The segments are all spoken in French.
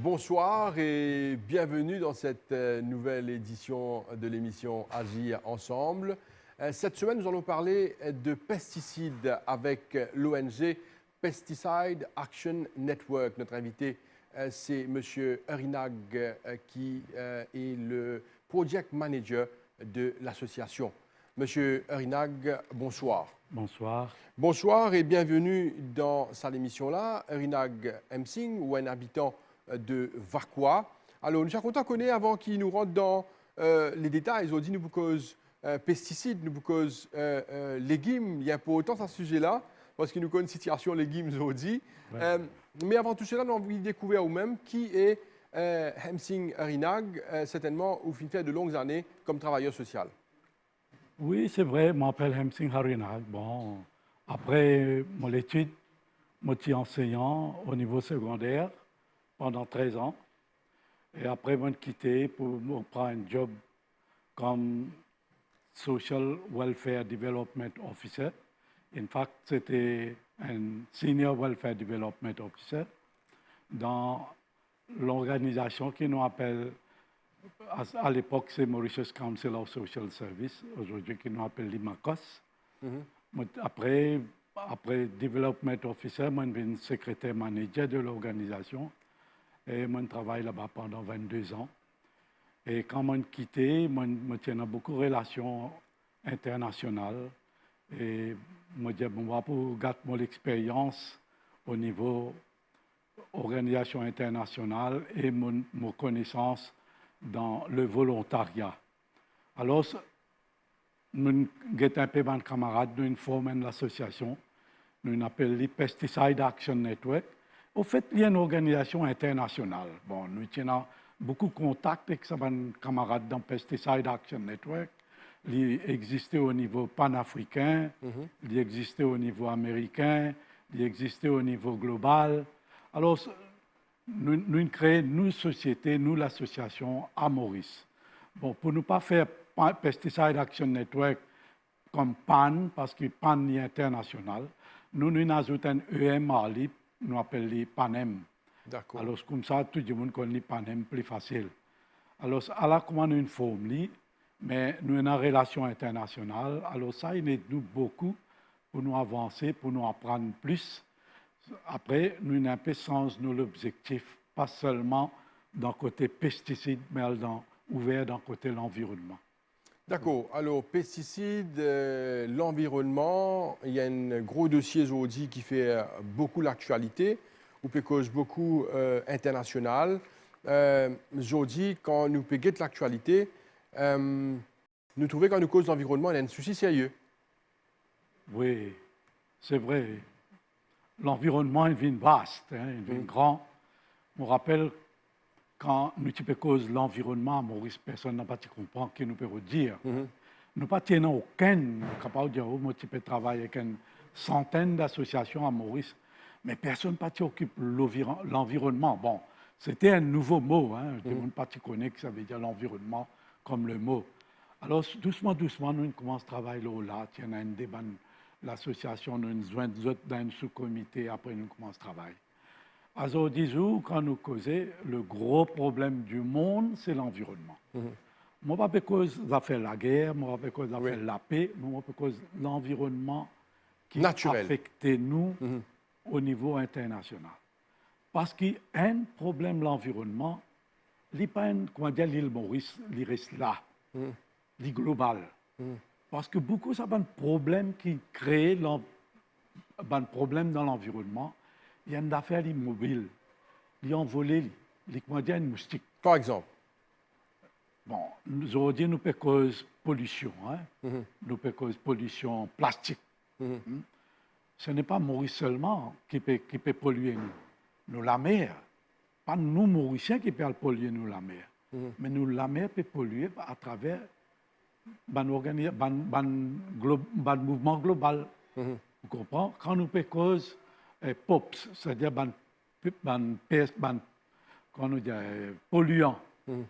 bonsoir et bienvenue dans cette nouvelle édition de l'émission Agir ensemble. Cette semaine, nous allons parler de pesticides avec l'ONG Pesticide Action Network. Notre invité, c'est M. Erinag, qui est le Project Manager de l'association. M. Erinag, bonsoir. Bonsoir. Bonsoir et bienvenue dans cette émission-là. Erinag Msing, ou un habitant de Vakwa. Alors, nous sommes contents qu'on ait, avant qu'il nous rentre dans les détails, ils ont dit nous cause pesticides, nous cause légumes. Il y a pas autant à ce sujet-là, parce qu'il nous connaît une situation légumes, ils ont dit. Ouais. Mais avant tout cela, nous avons envie de découvrir vous-même qui est Msing Erinag, certainement, où il fait de longues années comme travailleur social. Oui, c'est vrai, je m'appelle Hemsing Harinag. Bon, après mon étude, je suis enseignant au niveau secondaire pendant 13 ans. Et après, je suis quitté pour prendre un job comme Social Welfare Development Officer. En fait, c'était un Senior Welfare Development Officer dans l'organisation qui nous appelle, à l'époque, c'est Mauritius Council of Social Service, aujourd'hui qui nous appelle l'IMACOS. Après Development Officer, je suis devenu secrétaire manager de l'organisation et je travaille là-bas pendant 22 ans. Et quand je suis quitté, je tiens beaucoup de relations internationales et je dis bon, pour garder mon expérience au niveau organisation internationale et mon connaissance dans le volontariat. Alors, nous avons un peu de camarades, nous formons une association, nous appelons les Pesticide Action Network. Au fait, il y a une organisation internationale. Bon, nous tenons beaucoup de contacts avec ces camarades dans Pesticide Action Network. Il existait au niveau panafricain, il existait au niveau américain, il existait au niveau global. Alors, nous créons une société, nous l'association à Maurice. Bon, pour ne pas faire Pesticide Action Network comme PAN, parce que PAN est international, nous ajoutons un EM Mali, nous appelons PANEM. D'accord. Alors, comme ça, tout le monde connaît PANEM plus facile. Alors, à la commande, une forme, mais nous avons une relation internationale. Alors, ça, il aide nous beaucoup pour nous avancer, pour nous apprendre plus. Après, nous avons un peu sens nous l'objectif, pas seulement dans le côté pesticides, mais ouvert dans le côté l'environnement. D'accord. Alors, pesticides, l'environnement, il y a un gros dossier aujourd'hui qui fait beaucoup l'actualité, ou peut cause beaucoup international. Aujourd'hui, quand nous payons l'actualité, nous trouvons quand nous cause l'environnement, il y a un souci sérieux. Oui, c'est vrai. L'environnement, il vient vaste, hein, il vient grand. Je me rappelle, quand nous cause l'environnement, Maurice, personne n'a pas compris ce que nous pouvons dire. Nous pas tenons aucun, capable de dire, moi, tu peux travailler avec une centaine d'associations à Maurice, mais personne n'a pas occupe l'environnement. Bon, c'était un nouveau mot, hein, tout le monde pas connaît que ça veut dire l'environnement comme le mot. Alors, doucement, nous commençons à travailler là, il y a un débat. L'association nous joint dans un sous-comité, après nous commençons à travailler. Alors, disons, quand nous causons, le gros problème du monde, c'est l'environnement. Moi, pas parce que ça fait la guerre, moi, pas parce que ça fait la paix, moi, parce que l'environnement qui affecte nous au niveau international. Parce qu'il y a un problème, l'environnement, il n'y a pas un, comment dire, l'île Maurice, il reste là, il est global. Parce que beaucoup, ça a un problème qui crée un problème dans l'environnement. Il y a une affaire immobile. Ils ont volé, comment dire, une moustique. Par exemple. Bon, aujourd'hui, nous pouvons cause pollution. Hein? Nous pouvons cause pollution plastique. Ce n'est pas Maurice seulement qui peut polluer nous. Nous, la mer. Pas nous, Mauriciens, qui peuvent polluer nous, la mer. Mais nous, la mer peut polluer à travers un mouvement global. Vous comprenez? Quand nous pouvons cause POPs, c'est-à-dire polluants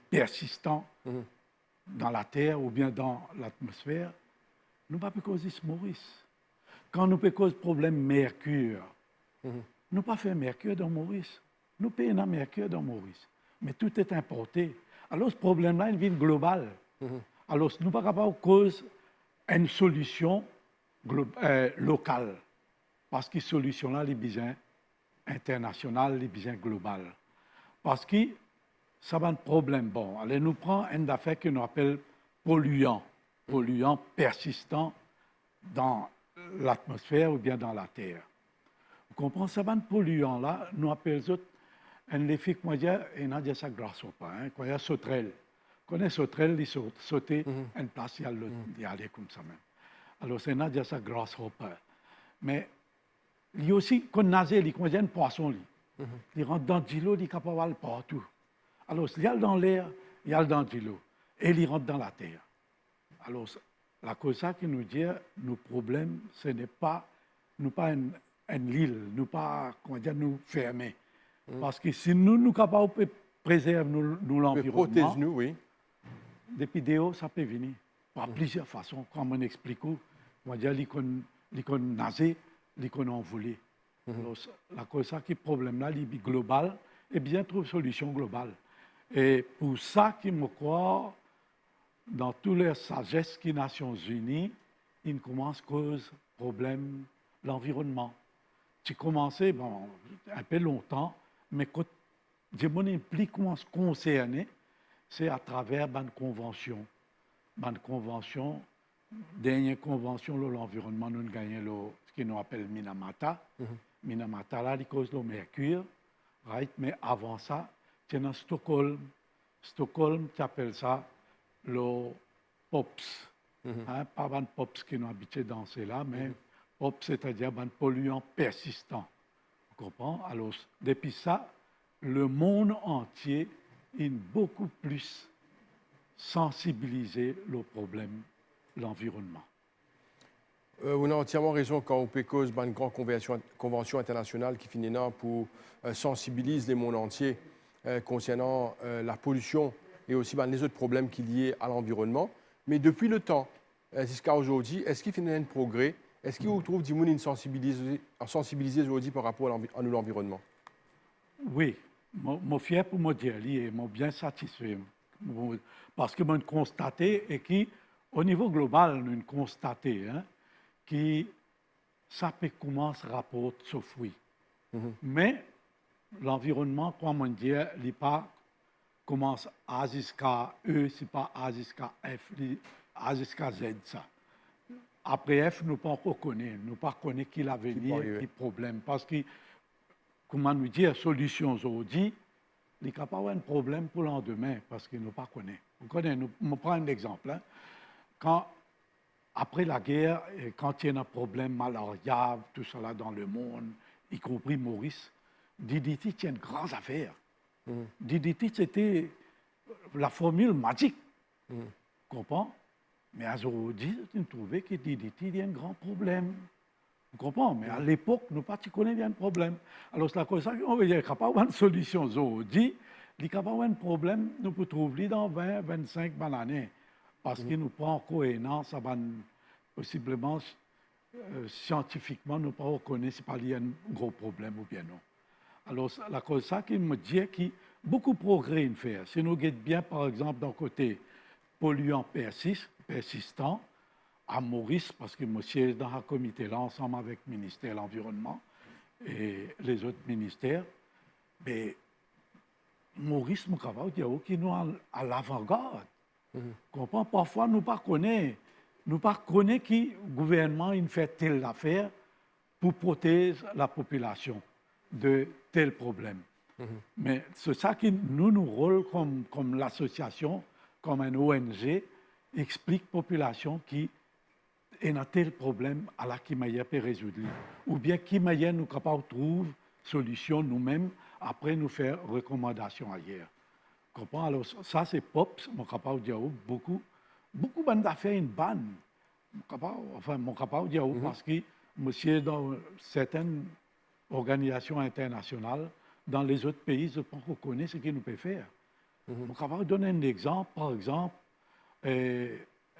persistants dans la terre ou bien dans l'atmosphère, nous ne pouvons pas causer ce Maurice. Quand nous pouvons causer problème mercure, nous ne pouvons pas faire mercure dans Maurice. nous payons un mercure dans Maurice, mais tout est importé. Alors, ce problème-là, il vient global. Alors, nous ne sommes pas capables de cause une solution locale, parce que solution-là, les besoins internationales, les besoins globales. Parce que ça va un problème. Bon, allez, nous prend une affaire que nous appelle polluant persistant dans l'atmosphère ou bien dans la terre. Vous comprenez, ça va un polluant-là, nous appelons un effet, comment dire, et n'a dit ça grâce au pain, quand il y a sauterelle. Quand il y a sauterelle, il sauter une place, il y a aller comme ça même. Alors, c'est n'a dit ça grâce au pain. Mais il y a aussi, quand on nage, il y a un poisson, il rentre dans de l'eau, il est capable d'aller partout. Alors, il y a dans l'air, il y a dans de l'eau, et il rentre dans la terre. Alors, la cause ça qui nous dit, nos problèmes, ce n'est pas, nous pas une île, nous pas, comment dire, nous fermer. Parce que si nous sommes capables de préserver l'environnement, protège-nous, oui. des vidéos, ça peut venir. Par plusieurs façons, comme on explique, on va dire l'icône nager, l'icône envolée. Alors, la cause ça qui est problème-là, il est global, et bien trouve solution globale. Et pour ça, qu'il me croit, dans toutes les sagesses qui Nations Unies, ils commencent à cause problème l'environnement. J'ai commencé bon, un peu longtemps, mais quand je m'implique comment se concerner, c'est à travers une convention. Une convention, dernière convention sur l'environnement, nous avons gagné ce qu'on appelle Minamata. Minamata, là, il cause le mercure, right? Mais avant ça, c'est dans Stockholm. Stockholm, tu appelles ça le POPS. Pas un POPS qui nous habitué à danser là, mais POPS, c'est-à-dire un polluant persistant. Vous comprenez? Alors, depuis ça, le monde entier est beaucoup plus sensibilisé au problème de l'environnement. Vous avez entièrement raison quand on cause une grande convention internationale qui finit là pour sensibiliser le monde entier concernant la pollution et aussi les autres problèmes qui sont liés à l'environnement. Mais depuis le temps jusqu'à aujourd'hui, est-ce qu'il fait un progrès? Est-ce qu'il vous trouve du monde sensibilisé aujourd'hui par rapport à l'environnement? Oui, je suis fier pour me dire, et je suis bien satisfait. Parce que je constaté et qu'au niveau global, nous constaté que ça peut commencer à rapporter ce fruit. Mais l'environnement, comme on dit, il n'est pas commence A jusqu'à E, c'est pas A jusqu'à F, A jusqu'à Z, ça. Après F, nous ne pas connaître, nous pas connaître qui l'avenir, qui problème. Parce que, comment nous dire, solution aujourd'hui, il n'y a pas un problème pour le lendemain, parce qu'il ne pas connaît. Vous connaissez, je prends un exemple. Quand, après la guerre, quand il y a un problème malaria, tout cela dans le monde, y compris Maurice, DDT, c'est une grande affaire. DDT, c'était la formule magique. Vous comprenez? Mais aujourd'hui, on trouvait que DDT est un grand problème. Vous comprenez? Mais à l'époque, nous pas connaître un problème. Alors, c'est la cause qu'on veut dire qu'il n'y a pas une solution aujourd'hui. Il n'y a pas un problème, nous pouvons trouver dans 20, 25 années. Parce qu'il nous prend en cohérence, possiblement, scientifiquement, nous ne reconnaissons pas qu'il y a un gros problème ou bien non. Alors, la cause ça qui me dit qu'il y a beaucoup de progrès à faire. Si nous regardons bien, par exemple, d'un côté polluant persistant, à Maurice, parce que je siège dans un comité là, ensemble avec le ministère de l'Environnement et les autres ministères, mais Maurice, mon travail, qui est à l'avant-garde. Comprends? Parfois, nous ne connaissons que le gouvernement fait telle affaire pour protéger la population de tel problème. Mais c'est ça qui nous rôle comme l'association, comme un ONG, explique à la population qui est un tel problème à la qui peut résoudre. Ou bien qui nous capable de trouver solution nous-mêmes, après nous faire recommandations ailleurs. Comprends? Alors ça c'est POPS, mon capable de dire beaucoup d'affaires une banne. Mon capable de dire parce que monsieur dans certaines organisations internationales, dans les autres pays, je pense qu'on connaît ce qu'il nous peut faire. Mon capable de donner un exemple, par exemple,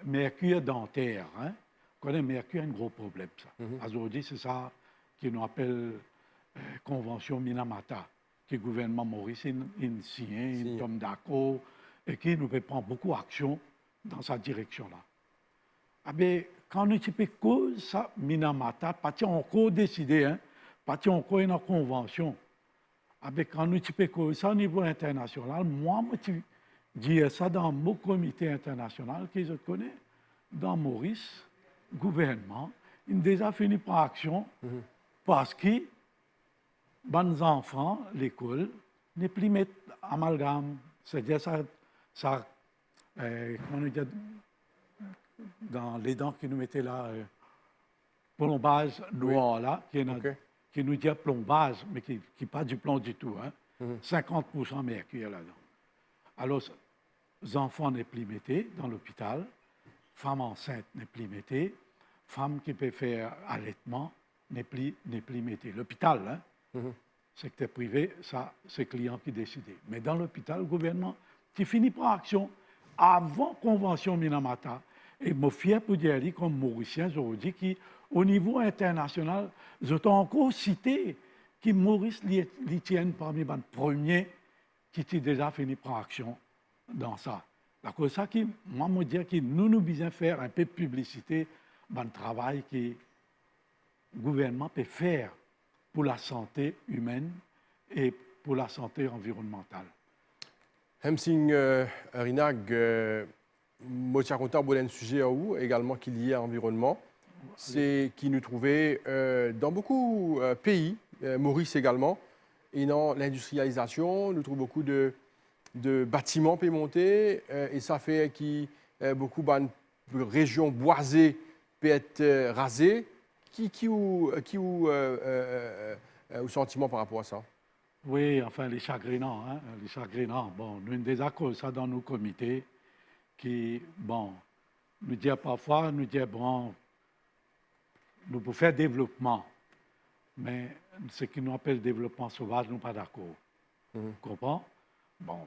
mercure dentaire. Hein? Vous connaissez, mercure, un gros problème, ça. Aujourd'hui, c'est ça qu'on appelle Convention Minamata. que le gouvernement Maurice il signé, il tombe d'accord, et qui nous peut prendre beaucoup d'action dans sa direction-là. Ah ben, quand nous avons cause ça, Minamata, pas encore décidé, hein, pas encore une convention. Ah ben, quand nous avons cause ça au niveau international, moi, je dis ça dans mon comité international que je connais, dans Maurice, gouvernement, il a déjà fini par action parce que les enfants, l'école, ne plus mettre amalgame. C'est-à-dire ça comment on dit, dans les dents qui nous mettaient là, plombage noir là, qui nous dit plombage, mais qui n'est pas du plomb du tout. Hein. 50% mercure là-dedans. Alors, les enfants ne plus mettés dans l'hôpital, femmes enceintes ne plus mettés, femmes qui peuvent faire allaitement ne plus mettés. L'hôpital, hein, secteur privé, ça, c'est le client qui décide. Mais dans l'hôpital, le gouvernement, qui finit par action avant convention Minamata. Et je suis fier pour dire, comme Mauricien, je vous dis qu'au niveau international, je t'ai encore cité que Maurice Litienne parmi les premiers qui ont déjà fini par action dans ça. C'est ça que moi, je dis que nous devons faire un peu de publicité dans le travail que le gouvernement peut faire pour la santé humaine et pour la santé environnementale. Hemsing Rinag, moi, je suis content de un sujet à vous, également qui est lié à l'environnement. C'est qui nous trouvait dans beaucoup de pays, Maurice également, et dans l'industrialisation, nous trouvons beaucoup de bâtiments peut monter, et ça fait que beaucoup de régions boisées peuvent être rasées. Qui ou sentiment par rapport à ça? Oui, enfin, les chagrinants. Hein, les chagrinants. Bon, nous avons des accords ça dans nos comités qui, bon, nous disent parfois, bon, nous pouvons faire développement, mais ce qui nous appelle développement sauvage, nous ne sommes pas d'accord. Vous comprenez? Bon,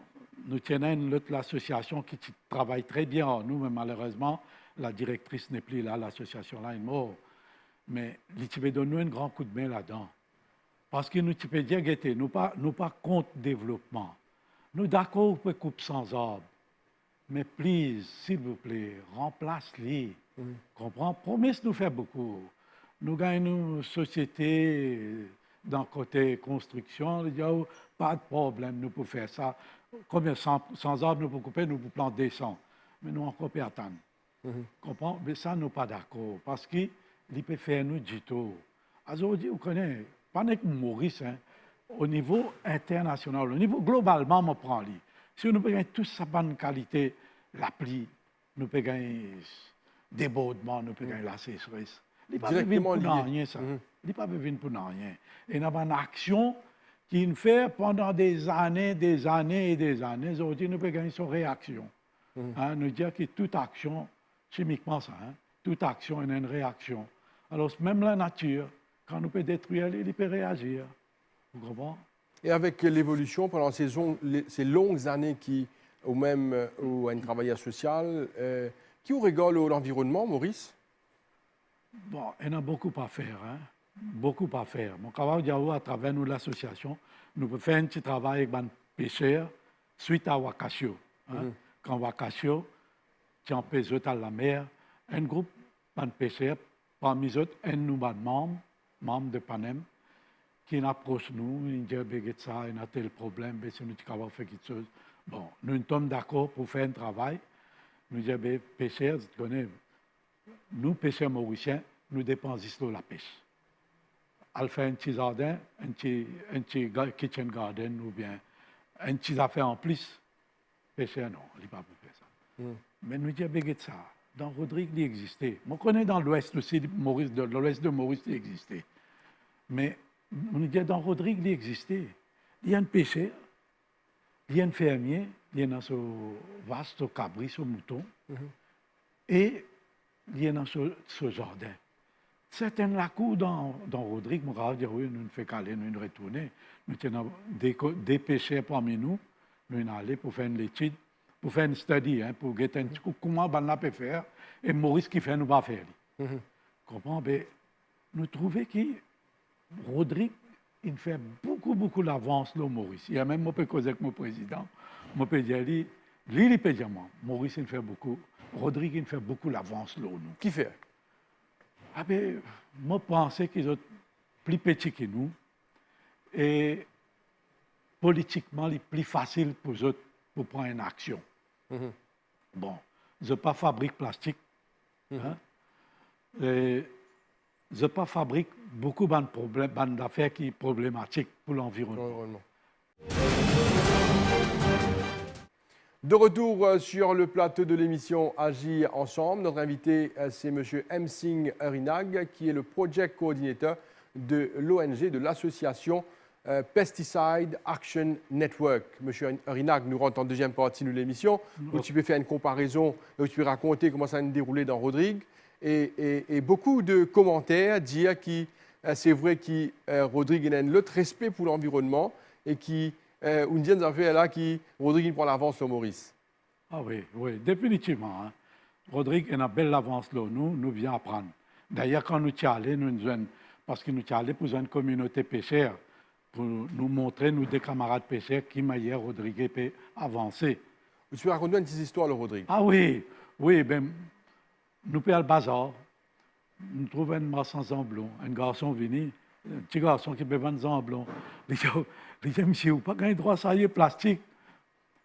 nous tenons une autre association qui travaille très bien, nous, mais malheureusement, la directrice n'est plus là, l'association-là est morte. Mais l'ITIP donne nous un grand coup de main là-dedans. Parce que nous, tu peux dire, nous pas contre le développement. Nous d'accord pour couper sans arbres. Mais please, s'il vous plaît, remplace-les. Comprends? Promesse nous fait beaucoup. Nous gagnons une société dans le côté construction. Il n'y a pas de problème, nous pouvons faire ça. Combien sans arbres nous pouvons couper, nous pouvons planter 100. Mais nous encore pas attendre. Comprends? Mais ça, nous pas d'accord. Parce que il peut faire nous du tout. Aujourd'hui, vous connaissez, pas que Maurice, hein, au niveau international, au niveau globalement, on prend lui. Si nous pouvons tous sa bonne qualité, la pluie, nous pouvons gagner débordement, nous pouvons gagner la sécheresse. Il n'est pas besoin pour rien, ça. Il n'est pas besoin pour rien. Et il y a une action qui nous fait pendant des années et des années. Aujourd'hui, nous pouvons gagner son réaction. Hein, nous dire que toute action, chimiquement ça, hein, toute action est une réaction. Alors, même la nature, quand nous peut détruire, il peut réagir. Vous comprenez? Et avec l'évolution pendant ces longues années ou même où un travailleur social, qui vous rigole l'environnement, Maurice? Bon, il y a beaucoup à faire. Hein? Beaucoup à faire. Mon travail à travers nous, l'association, nous pouvons faire un petit travail avec les pêcheurs suite à Wakasio. Hein? Quand Wakasio, qui empêche à la mer, un groupe de pêcheurs, parmi eux, un nouveau membre de Panem, qui approche nous, il dit ça, il a tel problème, mais si nous avons fait quelque chose. Bon, nous sommes d'accord pour faire un travail. Nous disons, pêcheurs, tu connais, nous, pêcheurs mauriciens, nous dépensons de la pêche. Elle fait un petit jardin, un petit kitchen garden, ou bien un petit affaire en plus. Pêcheurs, non, il n'est pas pour faire ça. Mais nous disons, ça. Dans Rodrigue, il existait. On connaît dans l'ouest aussi, de l'ouest de Maurice, il existait. Mais on dit dans Rodrigue, il existait. Il y a un pêcheur, il y a un fermier, il y a dans ce vaste cabri, ce mouton, et il y a dans ce jardin. Certains lacous dans Rodrigue, on va dire, oui, nous ne faisons qu'aller, nous nous retourner. Nous avons des pêcheurs parmi nous, nous sommes allés pour faire une étude, pour faire une study, hein, pour voir comment on peut faire, et Maurice qui fait, nous va faire. Comprends? Mais nous trouvons que Rodrigue il fait beaucoup, beaucoup d'avance, là, Maurice. Il y a même, moi, je peux causer avec mon président. Moi, je peux dire, lui, il peut dire, moi, Maurice, il fait beaucoup. Rodrigue, il fait beaucoup d'avance, là, nous. Qui fait? Ah ben, moi, je pensais qu'ils sont plus petits que nous. Et politiquement, il est plus facile pour eux pour prendre une action. Bon, je ne pas fabrique plastique. Hein? Et je pas fabrique beaucoup d'affaires qui sont problématiques pour l'environnement. De retour sur le plateau de l'émission Agir ensemble. Notre invité, c'est M. Hemsing Harinag, qui est le project coordinator de l'ONG, de l'association Pesticide Action Network. M. Harinag nous rentre en deuxième partie de l'émission, où tu peux faire une comparaison, où tu peux raconter comment ça a déroulé dans Rodrigue. Et beaucoup de commentaires disent que c'est vrai que Rodrigue a l'autre respect pour l'environnement et qui une dizaine d'affaires là qui Rodrigue prend l'avance sur Maurice. Ah oui, oui, définitivement. Hein. Rodrigue a une belle avance là, nous vient apprendre. D'ailleurs, quand nous sommes allés, parce que nous sommes allés pour une communauté pêcheur, pour nous montrer, nous, des camarades pêcheurs, qui manière Rodrigue peut avancer. Tu peux raconter une petite histoire, le Rodrigue? Ah oui, oui, ben, nous sommes à le bazar, nous trouvons un marchand zamblon, un garçon venu, un petit garçon qui peut vendre zamblon. Il dit, monsieur, vous n'avez pas droit à ça, il est plastique.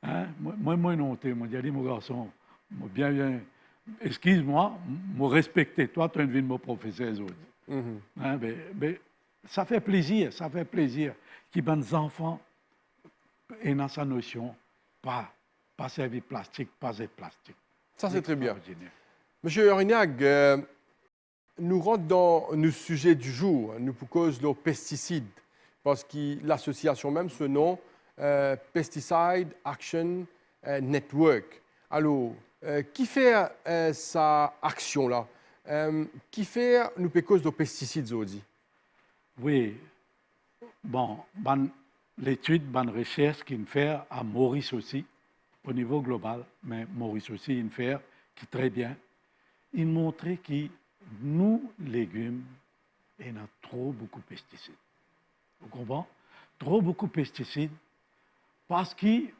Hein? Moi, non, moi, j'ai dit, mon garçon, bien, excuse-moi, me respecter, toi, tu es venu mon professeur, les autres. Hein? Mais, ça fait plaisir que les enfants aient dans sa notion, pas servir plastique, pas être plastique. Ça, c'est très bien. Monsieur Harinag, nous rentrons dans le sujet du jour, nous pour cause de pesticides, parce que l'association même se nomme Pesticide Action Network. Alors, qui fait sa action-là? Qui fait nous pour cause de pesticides, Zodi? Oui. Bon, l'étude, la recherche qu'il fait à Maurice aussi, au niveau global, mais Maurice aussi, il fait qui est très bien. Il montrait que nous, légumes, il y a trop beaucoup de pesticides. Vous comprenez? Trop beaucoup de pesticides parce qu'il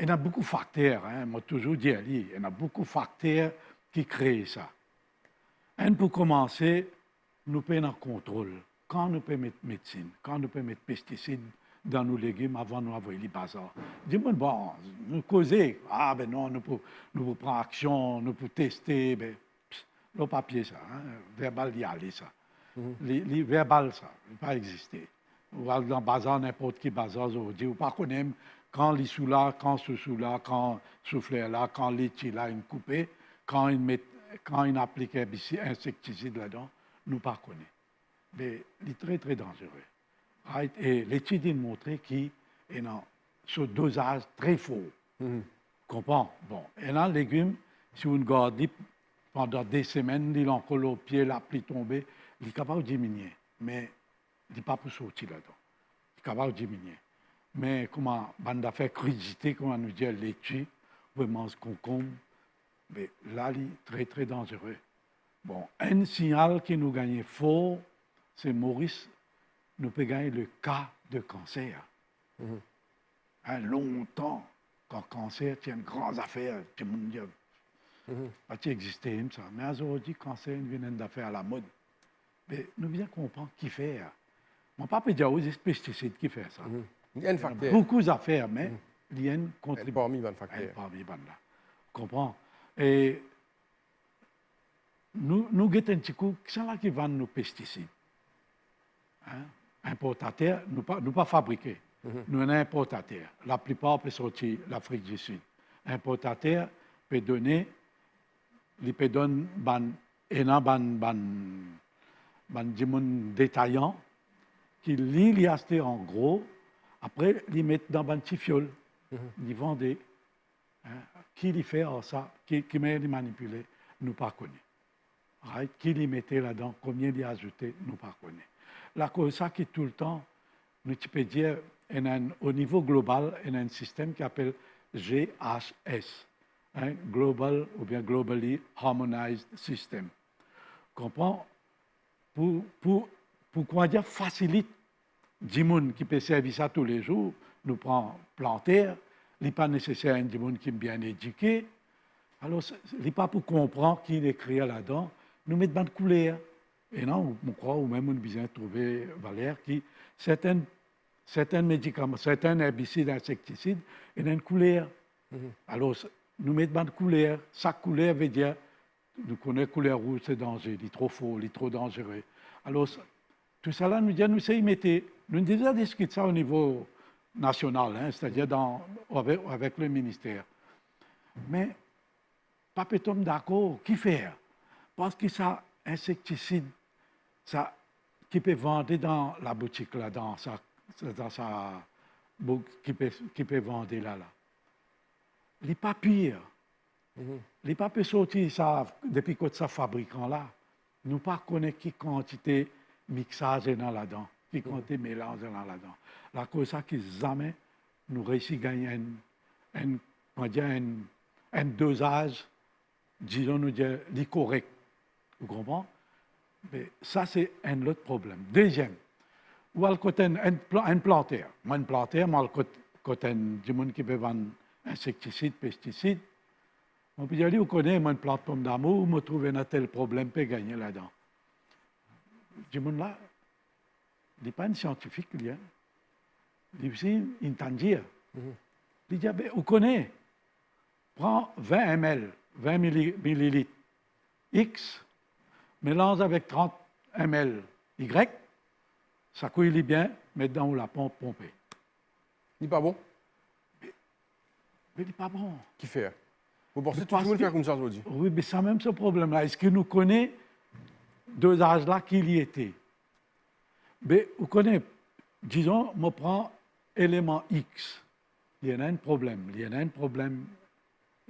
y a beaucoup de facteurs. Hein, moi, toujours dit, il y a beaucoup de facteurs qui créent ça. Et pour commencer, nous payons un contrôle. Quand nous pouvons mettre médecine, quand nous pouvons mettre pesticides dans nos légumes avant de nous envoyer les bazars. Dis-moi, bon, nous causer. Ah, ben non, nous pouvons prendre action, nous pouvons tester. Ben, le papier, ça, hein, verbal, y aller, ça. Les verbal, ça, ne peut pas exister. Ou dans le bazar, n'importe qui bazar, aujourd'hui, ou pas connaître quand les sous là, quand ce sous là, quand souffler là, quand les là, une coupée, quand ils appliquent un insecticide là-dedans, nous ne pas connaître. Mais c'est très, très dangereux. Right? Et l'étude a montré qu'il y a ce dosage très fort. Comprends? Bon, et dans les légumes, si vous gardez pendant des semaines, il a encore le pied, la pluie tombée, il est capable de diminuer. Mais il n'est pas pour sortir là-dedans. Il est capable de diminuer. Mais comment, bande d'affaires crudité, comment nous dit l'étude, vous mangez concombre, mais là, il est très, très dangereux. Bon, un signal qui nous gagne fort, c'est Maurice, nous peut gagner le cas de cancer. Longtemps, quand cancer, c'est une grande affaire, tout le monde dit, pas existé, ça. Mais aujourd'hui, cancer, il vient d'affaire à la mode. Mais nous devons comprendre qui fait. Mon papa dit, oui, c'est les pesticides qui fait ça. Il y a un facteur. Beaucoup d'affaires, mais il y a une contribution. Parmi les facteurs. Parmi les là. Comprends? Et nous avons un petit coup, qui sont là qui vendent nos pesticides. Hein? Importateurs, nous pas fabriqués. Nous sommes importateurs. La plupart peuvent sortir de l'Afrique du Sud. Importateurs peuvent donner, ils peuvent donner des détaillants qui les achètent en gros, après ils mettent dans un petit fiole. Ils vendent. Hein? Qui les fait ça, qui met les manipuler, nous pas connaît. Right? Qui les mettait là-dedans, combien les ajouté, nous pas connaît. La cause ça qui tout le temps, nous peux dire, au niveau global, il y a un système qui s'appelle GHS, hein? Global ou bien Globally Harmonized System. Comprends? Pour quoi dire facilite 10 personnes qui peut servir ça tous les jours, nous prend planter, il n'est pas nécessaire un 10 personnes qui est bien éduqué. Alors, il n'est pas pour comprendre qui écrit là-dedans, nous mettons de couleur. Et non, on croit, ou même on a besoin de trouver, Valère, qui certains médicaments, certains herbicides, insecticides, ils ont une couleur. Alors, nous mettons de couleur. Chaque couleur veut dire, nous connaissons la couleur rouge, c'est dangereux, il est trop faux, il est trop dangereux. Alors, tout ça là, nous disons, nous y mettre. Nous avons déjà discuté ça au niveau national, hein, c'est-à-dire avec le ministère. Mais, pas peut-être d'accord, qui faire? Parce que ça, insecticide, ça, qui peut vendre dans la boutique, là, dans sa qui peut vendre là. Il n'est pas pire. Il n'est pas peut sortir ça depuis que ça fabricant là. Nous ne connaissons pas quelle quantité de mixage dans là-dedans, quelle quantité de mélange dans là-dedans. La cause ça qui jamais nous réussissons à gagner un dosage, disons nous dire, correct. Vous comprenez? Mais ça, c'est un autre problème. Deuxième, ou à côté un planteur. Moi, un planteur, moi, à côté du monde qui peut vendre insecticides, pesticides, on peut dire, vous connaissez, moi, une plante pomme d'amour, vous trouvez un tel problème, peut gagner là-dedans. Du monde là, il n'est pas un scientifique, il est aussi un tangier. Il dit, vous connaissez, prends 20 ml, 20 millilitres X, mélange avec 30 ml Y, ça couille bien, mais dans la pompe pompée. Il n'est pas bon? Mais il n'est pas bon. Qui fait? Vous pensez que tout le monde fait comme ça aujourd'hui? Oui, mais c'est même ce problème-là. Est-ce que nous connaissons deux âges-là qu'il y était? Mais vous connaissez, disons, je prends élément X. Il y en a un problème. Il y en a un problème,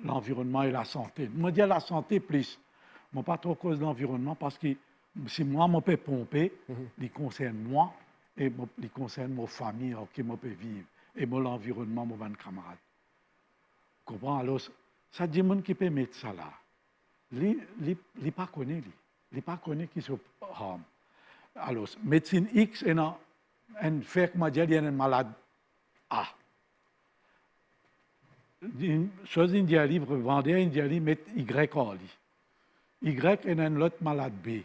l'environnement et la santé. Je dis la santé plus. Je ne pas trop cause de l'environnement parce que si moi, je peux pomper, il concerne moi et il concerne ma famille qui je peux vivre et l'environnement, mon camarade. Vous comprenez? Alors, ça dit monde qui peut mettre ça là. Il ne pas connaît. Il ne pas connaît qui se harme. Alors, médecine X et non, un fait que il y a un malade A. Une chose, il y a un livre, vendeur, il y a un livre, mettre Y en lui. Y est un autre malade B.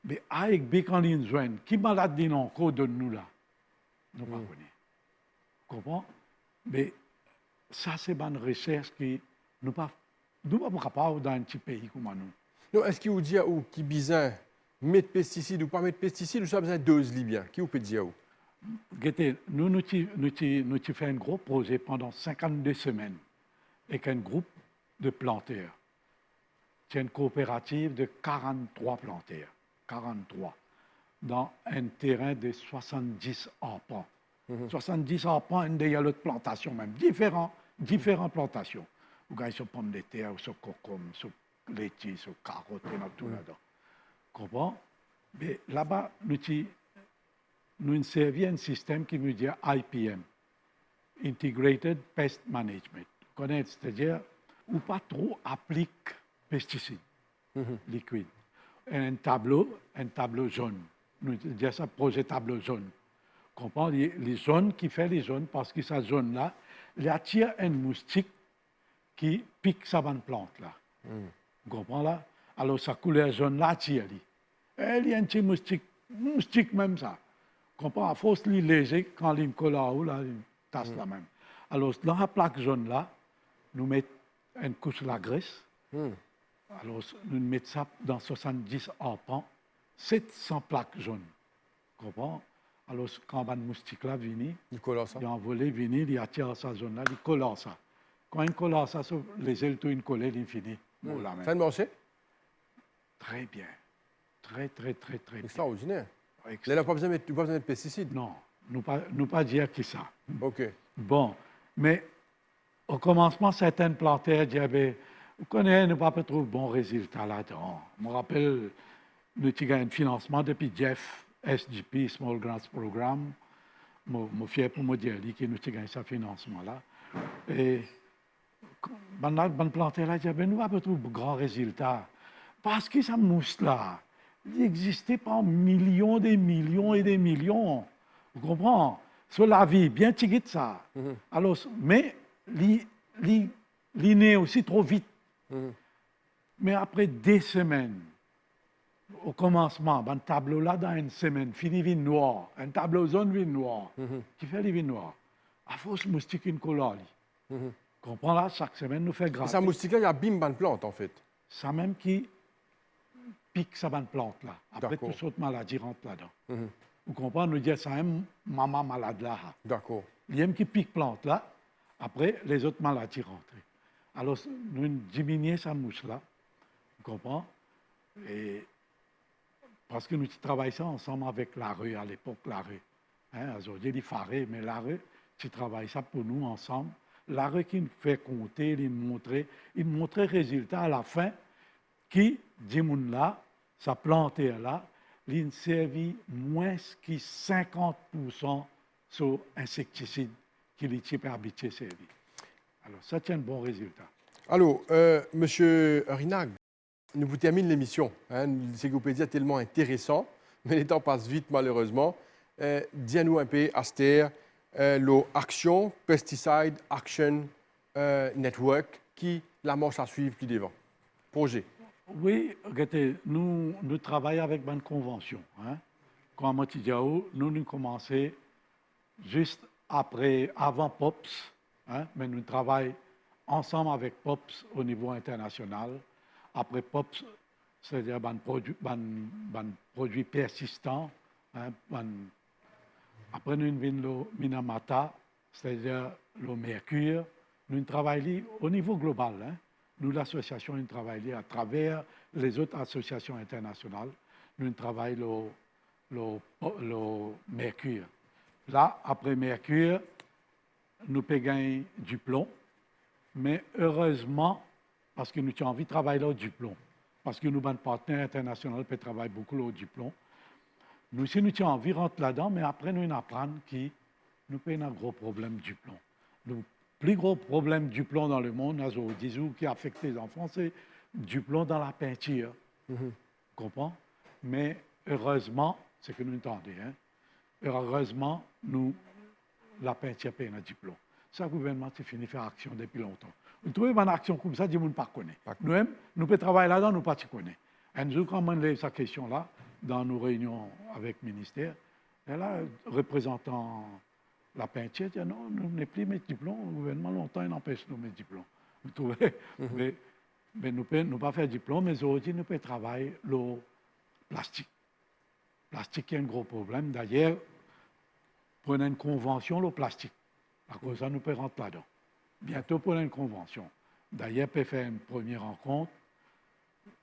Mais A et B, quand ils joignent, qui malade dit non, qu'on donne-nous là? Nous ne connaissons pas. Vous comprenez? Mais ça, c'est une recherche qui nous pas capables dans un petit pays comme nous. Non, est-ce qu'il vous dit ou qui besoin mettre pesticides ou pas mettre pesticides ou ça besoin de dose libyen? Qui vous peut dire où? Nous avons fait un gros projet pendant 52 semaines avec un groupe de planteurs. C'est une coopérative de 43 planteurs. 43. Dans un terrain de 70 arpents. 70 arpents, il y a l'autre plantation même. Différentes plantations. Vous gagnez sur pommes de terre, sur concombre, sur laitier, sur carottes, et tout là-dedans. Comprends? Mais là-bas, nous avons servi un système qui veut dire IPM, Integrated Pest Management. Vous connaissez, c'est-à-dire, où pas trop applique pesticides liquides. Un tableau jaune. Nous disons ça, projet tableau jaune. Comprends? Les zones qui fait les zones, parce que cette zone-là, il attire un moustique qui pique sa bonne plante là. Vous comprenez là? Alors sa couleur jaune là attire lui. Il y a un petit moustique même ça. Vous comprenez? À force il est léger quand il colle là haut là, il tasse là même. Alors dans la plaque jaune là, nous mettons une couche de la graisse. Alors nous mettons ça dans 70 arpents, 700 plaques jaunes. Vous comprenez? Alors quand un moustique là vient, il envolé, il attire sa zone là, il colle ça. Quand il colle ça, les ailes, tout il colle, il finit. Ça a marché? Très bien. Très bien. Extraordinaire. Là, il n'y a pas besoin de pesticides? Non, nous pas dire que ça. OK. Bon, mais au commencement, certaines planteurs disaient, vous connaissez, nous pas trouver bon résultat là-dedans. Je me rappelle, nous avons un financement depuis Jeff, SGP, Small Grants Program. Je suis fier pour me dire que nous avons ce financement-là. Et bonne planteur là, dit, nous pas trouver de grands résultats. Parce que ça mousse là, il existait pas millions, des millions et des millions. Vous comprenez? Sur la vie, bien tigit ça. Alors, mais, l'inné aussi trop vite. Mais après des semaines, au commencement, un tableau là dans une semaine, fini vin noir, un tableau zone vin noir, qui fait les vins noirs. À force moustique une couleur. Comprends là, chaque semaine nous fait Et gratter. ça moustique-là, il y a bim, ban plante, en fait. Ça même qui pique sa bonne plante là. Après, D'accord. toutes autres maladies rentrent là-dedans. Vous comprenez, nous disons ça même maman malade là. D'accord. Il y a qui pique plante là, après les autres maladies rentrent. Alors, nous diminuons sa mouche là, vous comprenez? Et parce que nous travaillons ça ensemble avec la rue à l'époque, la rue. Hein, aujourd'hui, il faré, mais la rue, tu travailles ça pour nous ensemble. La rue qui nous fait compter, il montrait le résultat à la fin qui, dit là, sa plante là, il servi moins que 50% sur insecticide qui est habitué servir. Alors, ça tient un bon résultat. Alors, Monsieur Rinag, nous vous terminons l'émission. Hein, l'encyclopédie est tellement intéressant, mais le temps passe vite malheureusement. Dis-nous un peu, Aster, l'Action, Pesticide Action Network, qui la marche à suivre plus devant. Projet. Oui, regardez, nous travaillons avec une convention. Hein. Comme à Diao, nous avons commencé juste avant POPS, hein, mais nous travaillons ensemble avec POPS au niveau international. Après POPS, c'est-à-dire un produit persistant. Hein, après, nous avons le Minamata, c'est-à-dire le mercure. Nous travaillons au niveau global. Hein. Nous, l'association, nous travaillons à travers les autres associations internationales. Nous travaillons le mercure. Là, après mercure, nous payons du plomb. Mais heureusement, parce que nous avons envie de travailler là du plomb, parce que nous, avons un partenaire international qui travaille beaucoup là du plomb. Nous aussi, nous avons envie de rentrer là-dedans, mais après, nous apprenons que nous avons un gros problème du plomb. Le plus gros problème du plomb dans le monde, qui affecte les enfants, c'est du plomb dans la peinture. Vous comprenez? Mais heureusement, c'est que nous entendons, hein? Heureusement, la peinture paye du plomb. Ça, le gouvernement a fini de faire action depuis longtemps. Vous trouvez une action comme ça, nous ne pas connaît. Nous-mêmes, nous pouvons travailler là-dedans, nous ne pas connaître. Et nous, quand on lève cette question-là, dans nos réunions avec le ministère, et là, représentant la peinture, dit non, nous ne plus mettre du plomb, le gouvernement longtemps il empêche de nous mettre du plomb. Vous trouvez? Mais nous ne pouvons pas faire du plomb, mais aujourd'hui, nous pouvons travailler le plastique. Le plastique est un gros problème. D'ailleurs, prenez une convention, le plastique. À cause de ça, nous pouvons rentrer là-dedans. Bientôt, prenez une convention. D'ailleurs, on peut faire une première rencontre,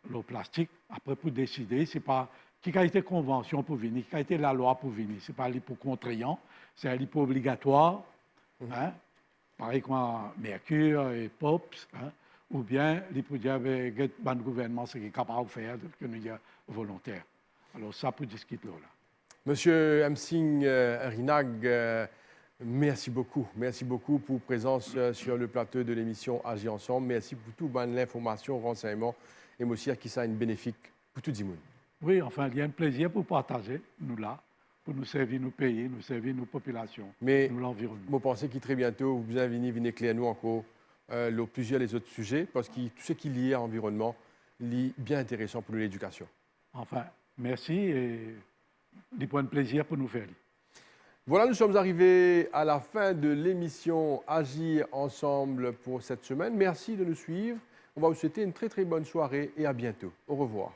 le plastique, après pour décider, c'est pas qui a été convention pour venir, qui a été la loi pour venir. Ce n'est pas l'hypo contraignant, c'est l'hypo obligatoire, hein? Pareil comme Mercure et POPS, hein? Ou bien l'hypo dire le gouvernement, c'est qu'il est capable de faire, que nous y volontaire. Alors ça, pour discuter là. Monsieur Hemsing Rinag, merci beaucoup. Merci beaucoup pour votre présence sur le plateau de l'émission Agir ensemble. Merci pour toute l'information, renseignements et aussi qui ça une bénéfique pour tout le monde. Oui, enfin, il y a un plaisir pour partager, nous là, pour nous servir nos pays, nous servir nos populations, mais nous l'environnement. Je pense que très bientôt, vous allez venir éclairer nous encore plusieurs des autres sujets, parce que tout ce qui est lié à l'environnement est bien intéressant pour l'éducation. Enfin, merci et des points de plaisir pour nous faire. Voilà, nous sommes arrivés à la fin de l'émission Agir ensemble pour cette semaine. Merci de nous suivre. On va vous souhaiter une très très bonne soirée et à bientôt. Au revoir.